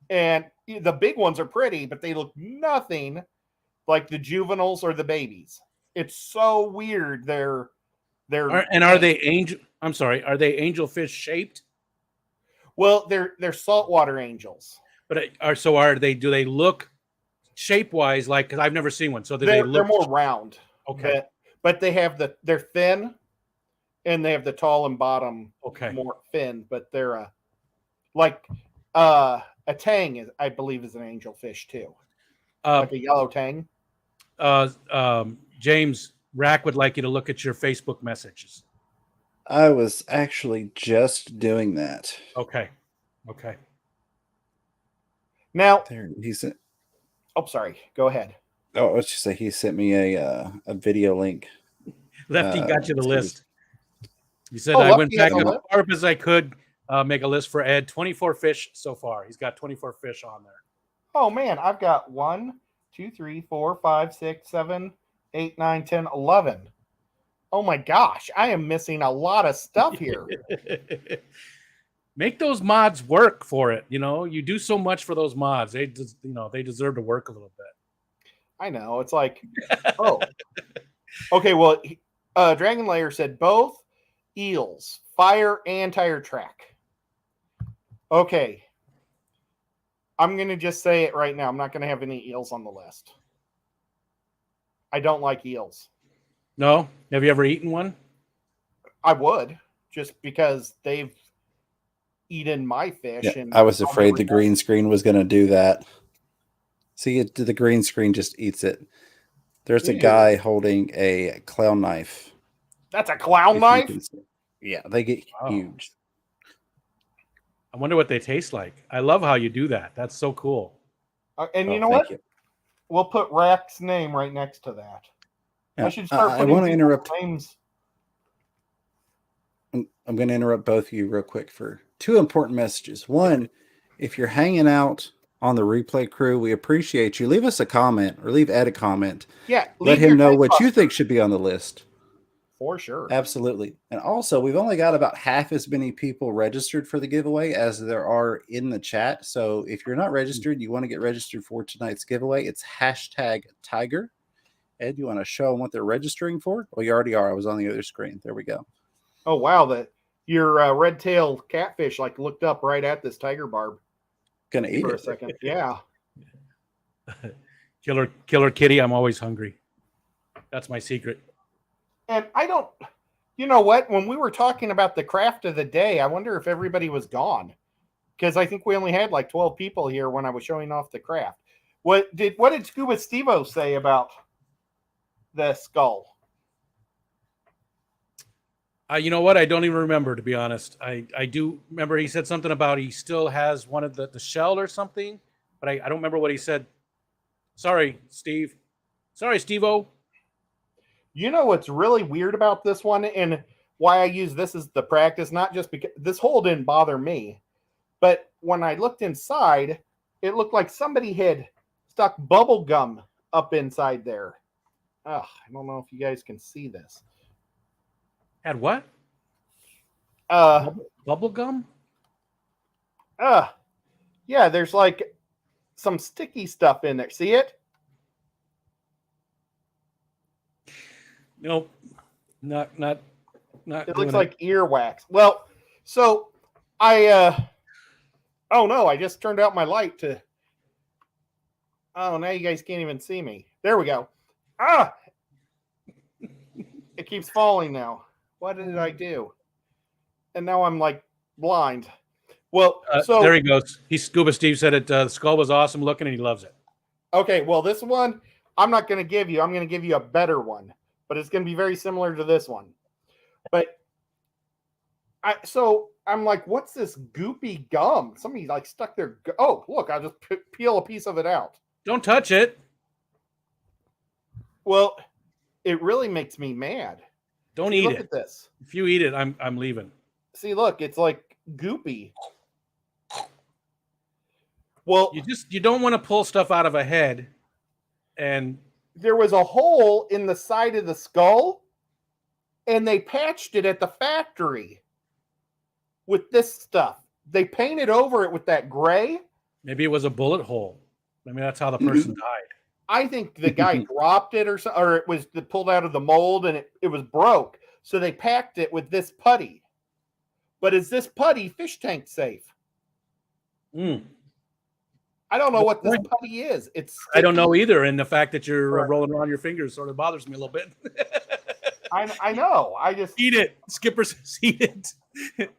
And the big ones are pretty, but they look nothing like the juveniles or the babies. It's so weird. Are they angel? I'm sorry. Are they angelfish shaped? Well, they're saltwater angels. But are they? Do they look shape wise like? Because I've never seen one. So they look? They're more round. Okay. But they have they're thin, and they have the tall and bottom. Okay. More thin, but they're like a tang I believe is an angelfish too, like a yellow tang. James Rack would like you to look at your Facebook messages. I was actually just doing that. Okay. Now There he sent. Oh, sorry. Go ahead. Oh, let's just say he sent me a video link. Lefty got you the list. He said Oh, I went Lefty back has a as list? far as I could make a list for Ed. 24 fish so far. He's got 24 fish on there. Oh man, I've got 1, 2, 3, 4, 5, 6, 7, 8, 9, 10, 11. Oh my gosh, I am missing a lot of stuff here. Make those mods work for it. You do so much for those mods. They deserve to work a little bit. I know. It's like, oh. Okay, well, Dragon Layer said both eels, fire and tire track. Okay. I'm going to just say it right now. I'm not going to have any eels on the list. I don't like eels. No? Have you ever eaten one? I would, just because they've eaten my fish. Yeah, And I was afraid the green screen was going to do that. See, the green screen just eats it. There's a guy holding a clown knife. That's a clown knife? Yeah, they get huge. I wonder what they taste like. I love how you do that. That's so cool. And you know what? We'll put Rack's name right next to that. Yeah, I should start putting I want to interrupt. names. I'm going to interrupt both of you real quick for 2 important messages. One, if you're hanging out on the replay crew, we appreciate you. Leave us a comment or leave Ed a comment. Yeah. Let him know what you think should be on the list. For sure. Absolutely. And also, we've only got about half as many people registered for the giveaway as there are in the chat. So if you're not registered, you want to get registered for tonight's giveaway, it's #Tiger. Ed, you want to show them what they're registering for? Well, you already are. I was on the other screen. There we go. Oh, wow. Your red-tailed catfish looked up right at this tiger barb. Gonna eat for it a second. Yeah. Killer kitty, I'm always hungry. That's my secret. And you know what? When we were talking about the craft of the day, I wonder if everybody was gone. Because I think we only had 12 people here when I was showing off the craft. What did Scuba Stevo say about the skull? You know what? I don't even remember, to be honest. I do remember he said something about he still has one of the shell or something, but I don't remember what he said. Sorry, Steve. Sorry, Steve-O. You know what's really weird about this one and why I use this as the practice, not just because this hole didn't bother me, but when I looked inside, it looked like somebody had stuck bubble gum up inside there. I don't know if you guys can see this. Had what? Bubble gum? Yeah, there's some sticky stuff in there. See it? Nope. Not. It looks like earwax. Well, so oh no, I just turned out my light to. Oh, now you guys can't even see me. There we go. It keeps falling now. What did I do? and now I'm like blind. Well, There he goes. Scuba Steve said it. The skull was awesome looking, and he loves it. okay, well, this one I'm not going to give you. I'm going to give you a better one, but it's going to be very similar to this one. But I'm like, what's this goopy gum? Somebody like stuck their. Oh, look! I'll just peel a piece of it out. Don't touch it. Well, it really makes me mad. Don't See, eat look it. at this. If you eat it, I'm leaving. See, look, it's like goopy. Well, You don't want to pull stuff out of a head, and there was a hole in the side of the skull, and they patched it at the factory with this stuff. They painted over it with that gray. maybe it was a bullet hole. Maybe that's how the person died. I think the guy dropped it or it was pulled out of the mold and it was broke. So they packed it with this putty. But is this putty fish tank safe? Mm. I don't know what this putty is. I don't know either. And the fact that you're rolling around your fingers sort of bothers me a little bit. I know. I just eat it. Skipper says eat it.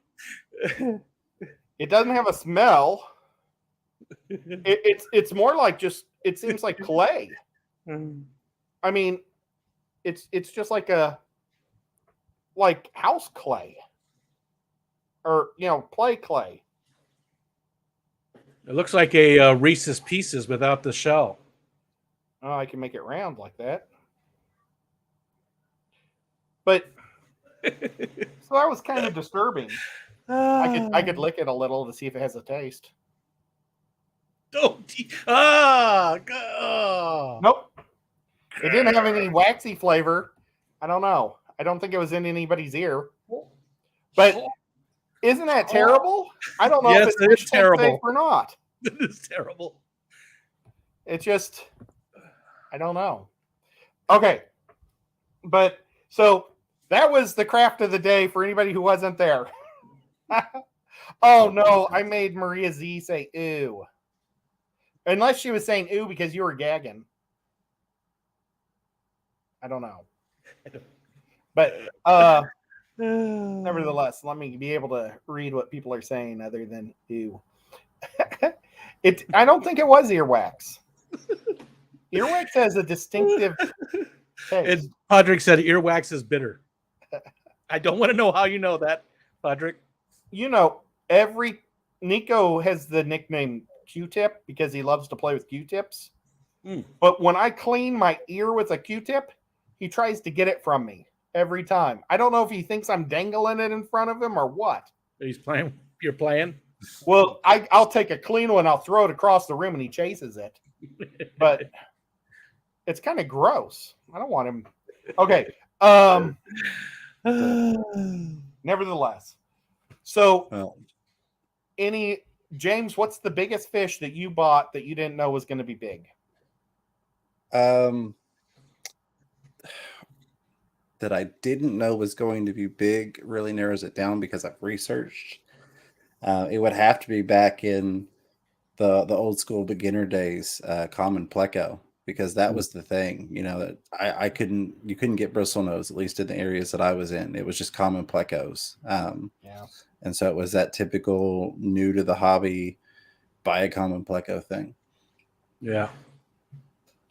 It doesn't have a smell. It's more like just it seems like clay. I mean, it's just like house clay. Or play clay. It looks like a Reese's Pieces without the shell. Oh, I can make it round like that. But so that was kind of disturbing. I could lick it a little to see if it has a taste. Don't. Nope. It didn't have any waxy flavor. I don't know. I don't think it was in anybody's ear. But isn't that terrible? I don't know yes, if it's terrible safe or not. It is terrible. It's just, I don't know. Okay. But so that was the craft of the day for anybody who wasn't there. Oh no, I made Maria Z say ew. Unless she was saying ew because you were gagging. I don't know. But nevertheless, let me be able to read what people are saying other than ew. I don't think it was earwax. Earwax has a distinctive taste. And Podrick said earwax is bitter. I don't want to know how you know that, Podrick. Nico has the nickname Q-tip because he loves to play with Q-tips. Mm. But when I clean my ear with a Q-tip, he tries to get it from me every time. I don't know if he thinks I'm dangling it in front of him or what. He's playing. You're playing? Well, I'll take a clean one. I'll throw it across the room and he chases it. But it's kind of gross. I don't want him. Okay. Nevertheless. So James, what's the biggest fish that you bought that you didn't know was going to be big? That I didn't know was going to be big really narrows it down because I've researched. It would have to be back in the old school beginner days, common pleco, because that was the thing. That you couldn't get bristlenose, at least in the areas that I was in. It was just common plecos. Yeah. And so it was that typical new to the hobby, buy a common pleco thing. Yeah.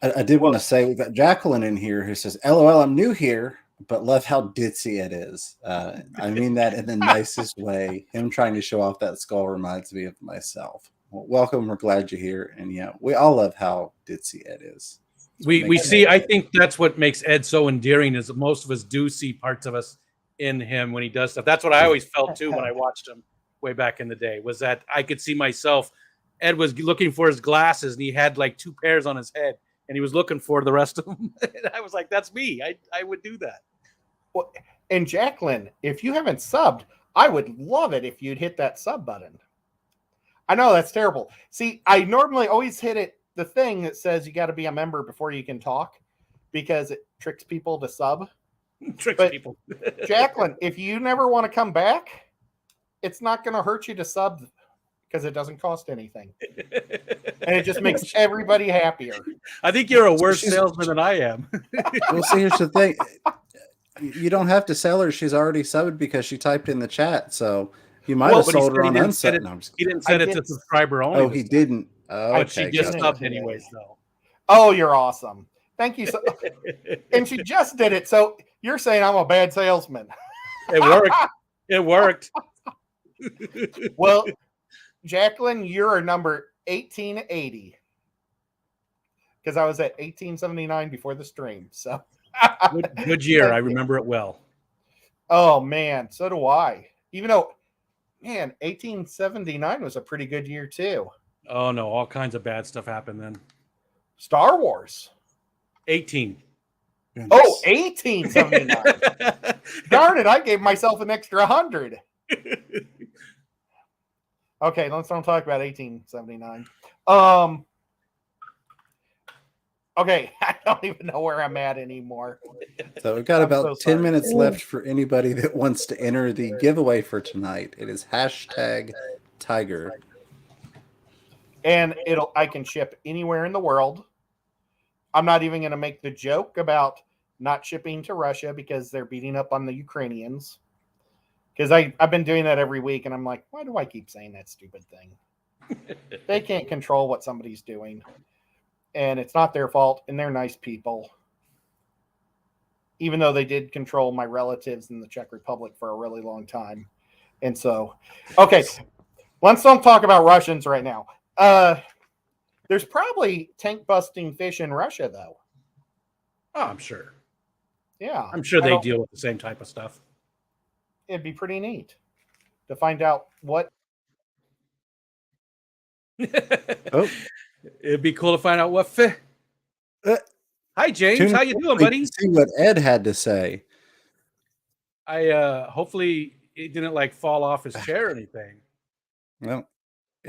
I did want to say we've got Jacqueline in here who says, LOL, I'm new here, but love how ditzy it is. I mean that in the nicest way. Him trying to show off that skull reminds me of myself. Well, welcome. We're glad you're here. And yeah, we all love how ditzy Ed is. We see, I think that's what makes Ed so endearing is that most of us do see parts of us in him when he does stuff. That's what I always felt too when I watched him way back in the day, was that I could see myself. Ed was looking for his glasses and he had like 2 pairs on his head and he was looking for the rest of them. And I was like, that's me. I would do that. Well, and Jacqueline, if you haven't subbed, I would love it if you'd hit that sub button. I know that's terrible. See, I normally always hit the thing that says you got to be a member before you can talk because it tricks people to sub. People. Jacqueline, if you never want to come back, it's not going to hurt you to sub because it doesn't cost anything. And it just makes everybody happier. I think you're a worse salesman than I am. Well, see, here's the thing. You don't have to sell her. She's already subbed because she typed in the chat. So you might Well, have but he sold said her he on didn't set unsub. it. No, I'm just He kidding. didn't set I it to did- subscriber only. Oh, he this time. didn't. Oh, But she okay, just didn't gotcha. subbed today. anyways, though. Oh, you're awesome. Thank you. So, and she just did it. So you're saying I'm a bad salesman. It worked. It worked. Well, Jacqueline, you're number 1880. Because I was at 1879 before the stream. So Good year. Thank I you. remember it well. Oh man, so do I. Even though, man, 1879 was a pretty good year too. Oh no, all kinds of bad stuff happened then. Star Wars. 18. Oh, 1879. Darn it, I gave myself an extra 100. Okay, let's don't talk about 1879. Okay, I don't even know where I'm at anymore. So we've got I'm about so 10 sorry. minutes left for anybody that wants to enter the giveaway for tonight. It is #Tiger. And I can ship anywhere in the world. I'm not even going to make the joke about not shipping to Russia because they're beating up on the Ukrainians. Because I've been doing that every week, and I'm like, why do I keep saying that stupid thing? They can't control what somebody's doing. And it's not their fault, and they're nice people. Even though they did control my relatives in the Czech Republic for a really long time. And so, okay, let's don't talk about Russians right now. There's probably tank busting fish in Russia, though. Oh, I'm sure. Yeah. I'm sure I they don't- deal with the same type of stuff. It'd be pretty neat to find out what. Oh, It'd be cool to find out what fish. Uh, Hi, James. tune How in you doing, to buddy? See what Ed had to say. I hopefully it didn't like fall off his chair or anything. Well,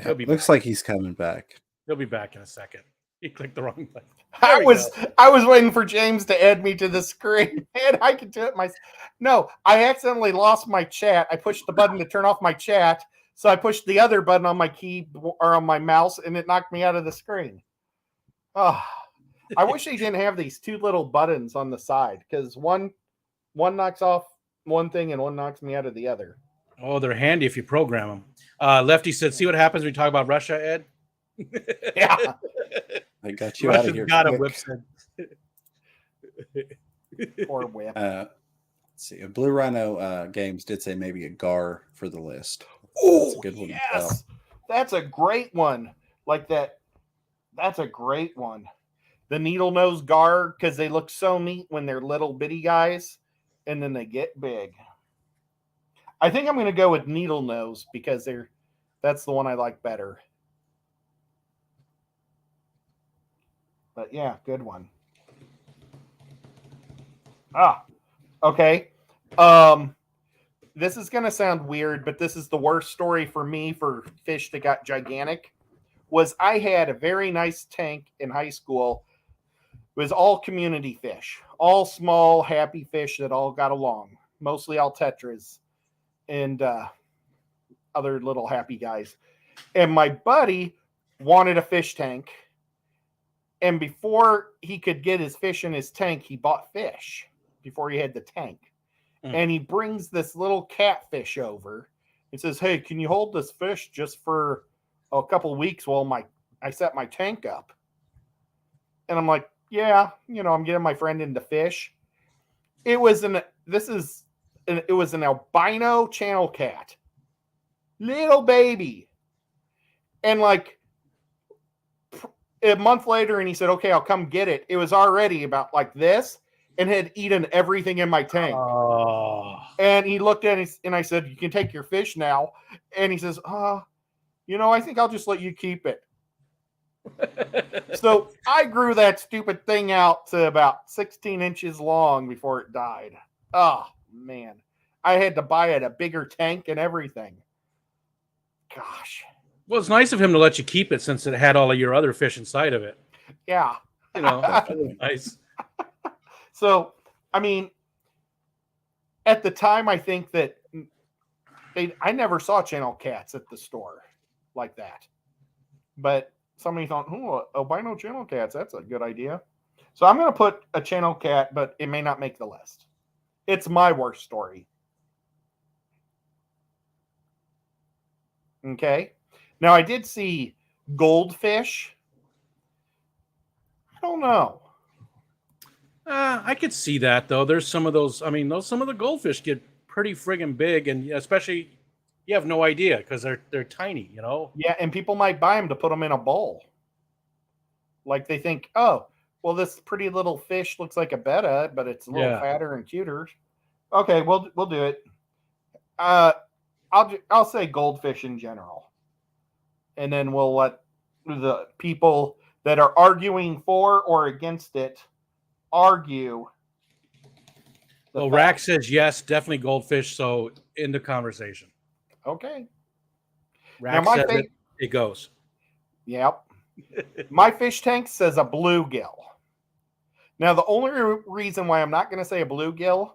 He'll be looks back. like he's coming back. He'll be back in a second. He clicked the wrong button. I we was go. I was waiting for James to add me to the screen, and I could do it myself. No, I accidentally lost my chat. I pushed the button to turn off my chat, so I pushed the other button on my key or on my mouse, and it knocked me out of the screen. Oh, I wish they didn't have these two little buttons on the side because one knocks off one thing and one knocks me out of the other. Oh, they're handy if you program them. Lefty said, "See what happens when we talk about Russia, Ed." Yeah. I got you out of here. Russia's got a quick. whip. Or whip. Let's see. Blue Rhino Games did say maybe a GAR for the list. Oh, That's a good one as well. yes. That's a great one. Like that. That's a great one. The needle nose gar, because they look so neat when they're little bitty guys, and then they get big. I think I'm going to go with needle nose because that's the one I like better. But yeah, good one. Okay. This is going to sound weird, but this is the worst story for me for fish that got gigantic. Was I had a very nice tank in high school. It was all community fish, all small, happy fish that all got along, mostly all tetras and other little happy guys. And my buddy wanted a fish tank. And before he could get his fish in his tank, he bought fish before he had the tank. And he brings this little catfish over and says, "Hey, can you hold this fish just for a couple of weeks while I set my tank up?" And I'm like, "Yeah, I'm getting my friend into fish." It was an albino channel cat, little baby, and like a month later, and he said, "Okay, I'll come get it." It was already about like this and had eaten everything in my tank. Oh. And he looked at it, and I said, "You can take your fish now." And he says, I think I'll just let you keep it. So I grew that stupid thing out to about 16 inches long before it died. Oh, man. I had to buy it a bigger tank and everything. Gosh. Well, it's nice of him to let you keep it since it had all of your other fish inside of it. Yeah. That was nice. So, I mean, at the time, I think that I never saw channel cats at the store like that. But somebody thought, albino channel cats, that's a good idea. So I'm going to put a channel cat, but it may not make the list. It's my worst story. Okay. Now I did see goldfish. I don't know. I could see that though. There's some of those. I mean, some of the goldfish get pretty friggin' big, and especially you have no idea because they're tiny. You know. Yeah, and people might buy them to put them in a bowl. Like they think, oh, well, this pretty little fish looks like a betta, but it's a little Yeah. fatter and cuter. Okay, we'll do it. I'll say goldfish in general, and then we'll let the people that are arguing for or against it argue. Well, Rack says yes, definitely goldfish. So in the conversation, Okay. Rack my says thing- it goes. Yep. My fish tank says a bluegill. Now, the only reason why I'm not going to say a bluegill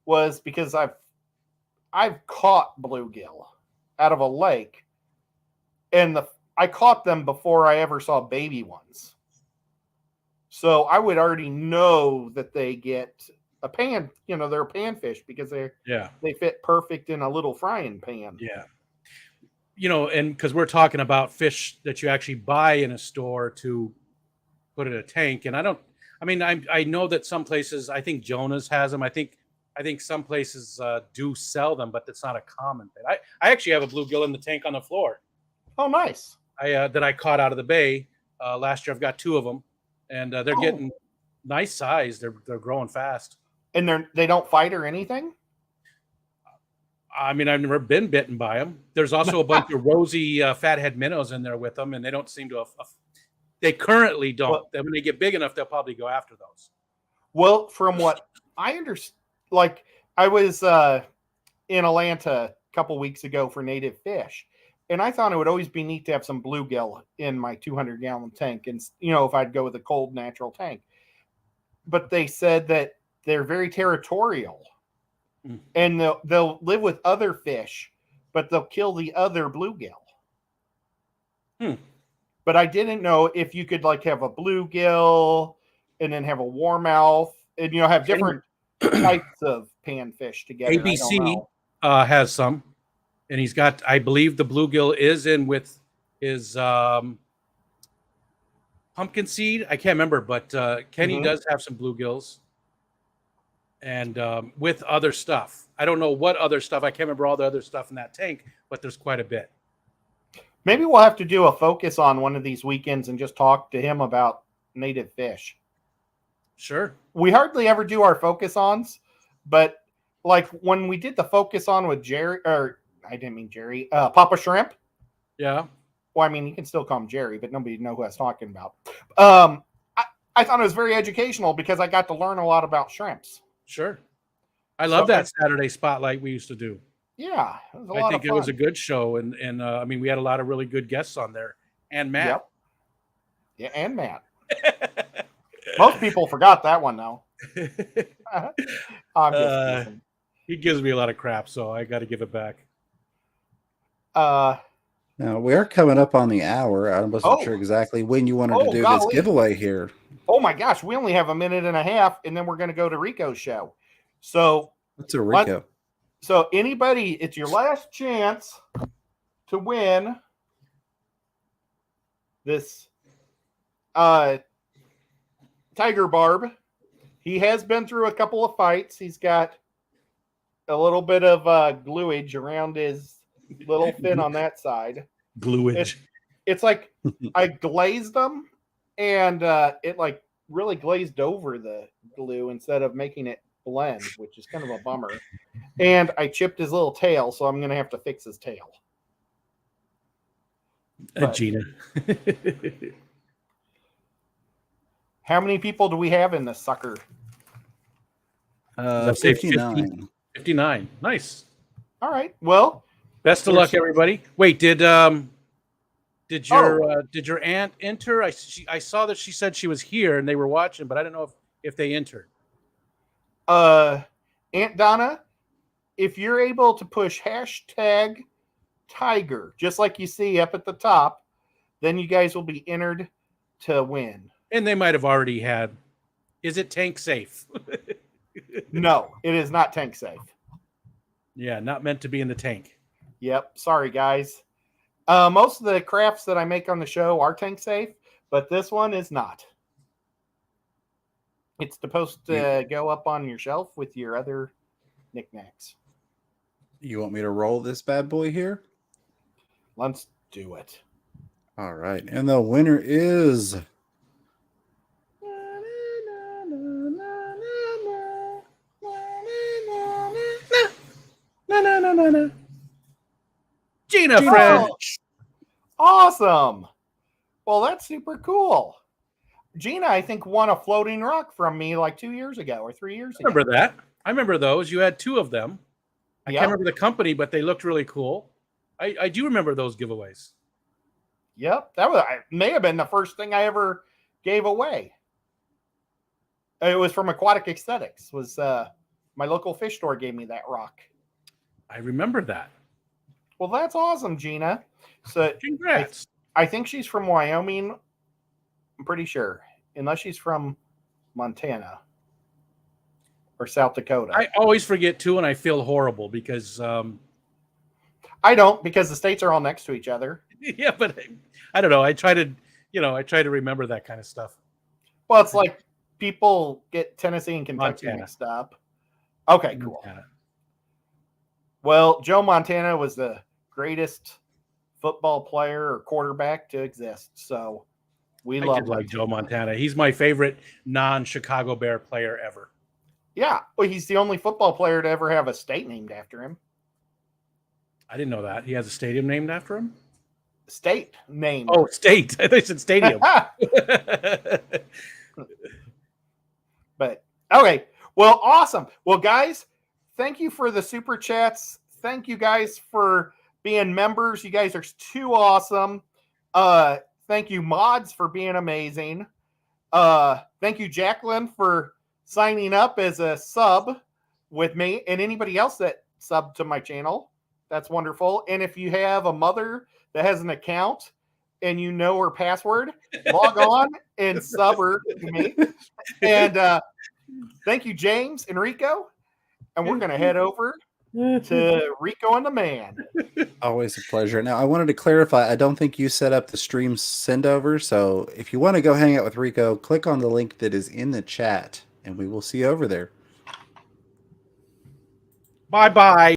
was because I've caught bluegill out of a lake, and I caught them before I ever saw baby ones. So I would already know that they get a pan. You know, they're a panfish because they fit perfect in a little frying pan. Yeah. You know, and because we're talking about fish that you actually buy in a store to put in a tank, and I know that some places, I think Jonah's has them. I think some places do sell them, but that's not a common thing. I actually have a bluegill in the tank on the floor. Oh, nice. That I caught out of the bay last year. I've got 2 of them, and they're getting nice size. They're growing fast. And they don't fight or anything? I mean, I've never been bitten by them. There's also a bunch of rosy fathead minnows in there with them, and they don't seem to. They currently don't. Well, Then when they get big enough, they'll probably go after those. Well, from what I understand, like I was in Atlanta a couple weeks ago for native fish, and I thought it would always be neat to have some bluegill in my 200-gallon tank, and if I'd go with a cold natural tank. But they said that they're very territorial, and they'll live with other fish, but they'll kill the other bluegill. But I didn't know if you could like have a bluegill and then have a warmouth, and have different types of panfish together. ABC has some, and he's got. I believe the bluegill is in with his pumpkin seed. I can't remember, but Kenny does have some bluegills, and with other stuff. I don't know what other stuff. I can't remember all the other stuff in that tank, but there's quite a bit. Maybe we'll have to do a focus on one of these weekends and just talk to him about native fish. Sure. We hardly ever do our focus ons, but like when we did the focus on with Jerry, or I didn't mean Jerry, Papa Shrimp. Yeah. Well, I mean, you can still call him Jerry, but nobody know who I was talking about. I thought it was very educational because I got to learn a lot about shrimps. Sure. I love that Saturday spotlight we used to do. Yeah, it was a lot I of think fun. it was a good show, and I mean, we had a lot of really good guests on there, and Matt. Yep. Yeah, and Matt. Most people forgot that one, though. I'm just kidding. He gives me a lot of crap, so I got to give it back. Now we are coming up on the hour. I wasn't sure exactly when you wanted to do this giveaway here. Oh my gosh, we only have a minute and a half, and then we're going to go to Rico's show. So what's a Rico? So anybody, it's your last chance to win this Tiger Barb. He has been through a couple of fights. He's got a little bit of gluage around his little fin on that side. Gluage. It's like I glazed them, and it like really glazed over the glue instead of making it blend, which is kind of a bummer. And I chipped his little tail, so I'm going to have to fix his tail. Gina. How many people do we have in this sucker? 59. 59. Nice. All right. Well, best of luck, everybody. Wait, did your aunt enter? I saw that she said she was here and they were watching, but I don't know if they entered. Aunt Donna, if you're able to push hashtag Tiger, just like you see up at the top, then you guys will be entered to win. And they might have already had. Is it tank safe? No, it is not tank safe. Yeah, not meant to be in the tank. Yep. Sorry, guys. Most of the crafts that I make on the show are tank safe, but this one is not. It's supposed to go up on your shelf with your other knickknacks. You want me to roll this bad boy here? Let's do it. All right. And the winner is Gina Gina French. Awesome. Well, that's super cool. Gina, I think, won a floating rock from me like 2 years ago or 3 years ago. Remember that? I remember those. You had 2 of them. I Yep. can't remember the company, but they looked really cool. I do remember those giveaways. Yep. That may have been the first thing I ever gave away. It was from Aquatic Aesthetics. Was my local fish store gave me that rock. I remember that. Well, that's awesome, Gina. So Congrats. I think she's from Wyoming. I'm pretty sure, unless she's from Montana or South Dakota. I always forget too, and I feel horrible because I don't, because the states are all next to each other. yeah, but I don't know. I try to remember that kind of stuff. Well, it's like people get Tennessee and Kentucky Montana. mixed up. Okay, cool. Montana. Well, Joe Montana was the greatest football player or quarterback to exist. So we I love did like Joe Montana. He's my favorite non-Chicago Bear player ever. Yeah. Well, he's the only football player to ever have a state named after him. I didn't know that. He has a stadium named after him? State named. Oh, state. I thought you said stadium. But okay. Well, awesome. Well, guys, thank you for the super chats. Thank you guys for being members. You guys are too awesome. Thank you, mods, for being amazing. Thank you, Jacqueline, for signing up as a sub with me, and anybody else that subbed to my channel. That's wonderful. And if you have a mother that has an account and you know her password, log on and sub her to me. And thank you, James and Rico. And we're going to head over to Rico and the Man. always a pleasure. Now, I wanted to clarify, I don't think you set up the stream send over. So if you want to go hang out with Rico, click on the link that is in the chat and we will see you over there. Bye-bye.